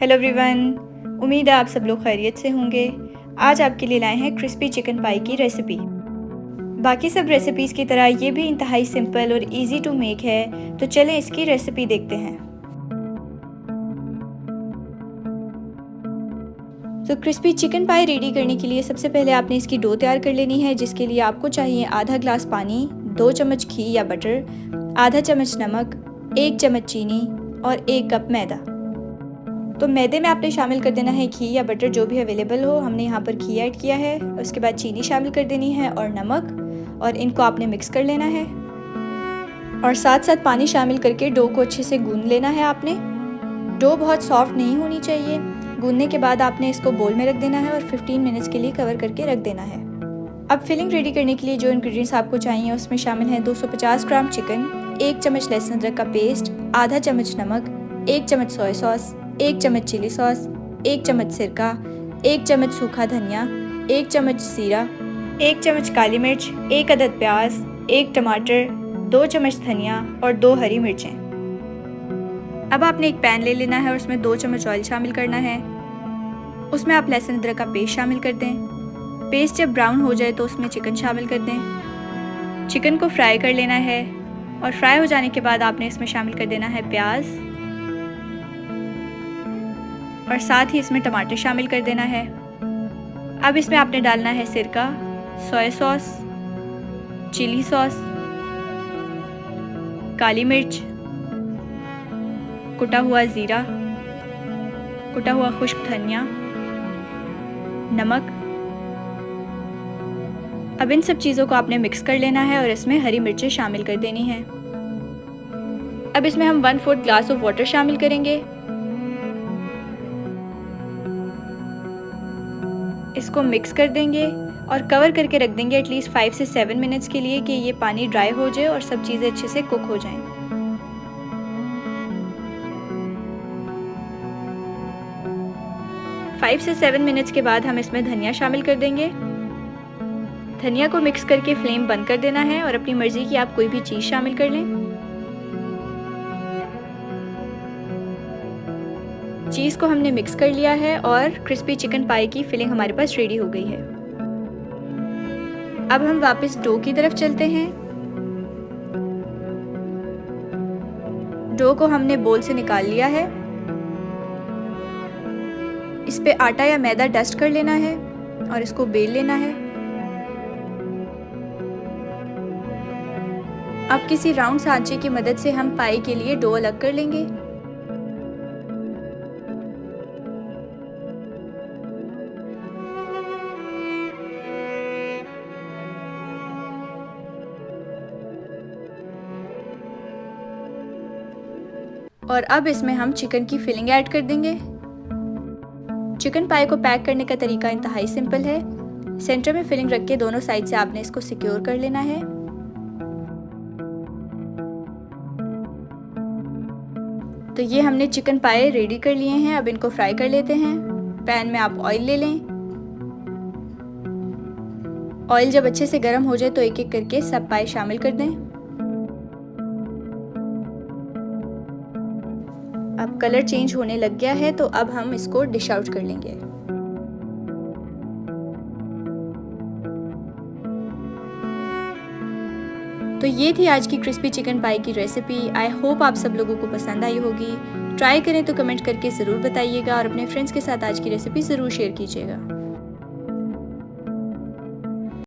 Hello everyone, उम्मीद है आप सब लोग खैरियत से होंगे। आज आपके लिए लाए हैं क्रिस्पी चिकन पाई की रेसिपी। बाकी सब रेसिपीज़ की तरह ये भी इंतहाई सिंपल और इजी टू मेक है, तो चलें इसकी रेसिपी देखते हैं। तो क्रिस्पी चिकन पाई रेडी करने के लिए सबसे पहले आपने इसकी डो तैयार कर लेनी है, जिसके लिए आपको चाहिए आधा ग्लास पानी, 2 चम्मच घी या बटर, आधा चम्मच नमक, 1 चम्मच चीनी और 1 कप मैदा। तो मैदे में आपने शामिल कर देना है घी या बटर, जो भी अवेलेबल हो। हमने यहाँ पर घी ऐड किया है। उसके बाद चीनी शामिल कर देनी है और नमक, और इनको आपने मिक्स कर लेना है। और साथ साथ पानी शामिल करके डो को अच्छे से गूंद लेना है आपने। डो बहुत सॉफ्ट नहीं होनी चाहिए। गूंदने के बाद आपने इसको बोल में रख देना है और 15 मिनट्स के लिए कवर करके रख देना है। अब फिलिंग रेडी करने के लिए जो इंग्रेडिएंट्स आपको चाहिए उसमें शामिल हैं 250 ग्राम चिकन, 1 चम्मच लहसुन अदरक का पेस्ट, आधा चम्मच नमक, 1 चम्मच सोया सॉस, 1 चम्मच चिली सॉस, 1 चम्मच सिरका, 1 चम्मच सूखा धनिया, 1 चम्मच जीरा, 1 चम्मच काली मिर्च, 1 अदद प्याज, 1 टमाटर, 2 चम्मच धनिया और 2 हरी मिर्चें। अब आपने एक पैन ले लेना है और उसमें 2 चम्मच ऑयल शामिल करना है। उसमें आप लहसुन अदरक का पेस्ट शामिल कर दें। पेस्ट जब ब्राउन हो जाए तो उसमें चिकन शामिल कर दें। चिकन को फ्राई कर लेना है और फ्राई हो जाने के बाद आपने इसमें शामिल कर देना है प्याज, और साथ ही इसमें टमाटर शामिल कर देना है। अब इसमें आपने डालना है सिरका, सोया सॉस, चिली सॉस, काली मिर्च, कुटा हुआ ज़ीरा, कुटा हुआ खुश्क धनिया, नमक। अब इन सब चीज़ों को आपने मिक्स कर लेना है और इसमें हरी मिर्चें शामिल कर देनी हैं। अब इसमें हम 1/4 ग्लास ऑफ वाटर शामिल करेंगे। इसको मिक्स कर देंगे और कवर करके रख देंगे एटलीस्ट 5 से 7 मिनट्स के लिए, कि ये पानी ड्राई हो जाए और सब चीज़ें अच्छे से कुक हो जाएं। फाइव से 7 मिनट्स के बाद हम इसमें धनिया शामिल कर देंगे। धनिया को मिक्स करके फ्लेम बंद कर देना है और अपनी मर्जी की आप कोई भी चीज़ शामिल कर लें। चीज़ को हमने मिक्स कर लिया है और क्रिस्पी चिकन पाई की फिलिंग हमारे पास रेडी हो गई है। अब हम वापस डो की तरफ चलते हैं। डो को हमने बोल से निकाल लिया है। इस पे आटा या मैदा डस्ट कर लेना है और इसको बेल लेना है। अब किसी राउंड सांचे की मदद से हम पाई के लिए डो अलग कर लेंगे। और अब इसमें हम चिकन की फिलिंग ऐड कर देंगे। चिकन पाई को पैक करने का तरीका इंतहाई सिंपल है। सेंटर में फिलिंग रख के दोनों साइड से आपने इसको सिक्योर कर लेना है। तो ये हमने चिकन पाई रेडी कर लिए हैं। अब इनको फ्राई कर लेते हैं। पैन में आप ऑयल ले लें। ऑयल जब अच्छे से गर्म हो जाए तो एक एक करके सब पाई शामिल कर दें। अब कलर चेंज होने लग गया है, तो अब हम इसको डिश आउट कर लेंगे। तो ये थी आज की क्रिस्पी चिकन पाई की रेसिपी। आई होप आप सब लोगों को पसंद आई होगी। ट्राई करें तो कमेंट करके ज़रूर बताइएगा और अपने फ्रेंड्स के साथ आज की रेसिपी ज़रूर शेयर कीजिएगा।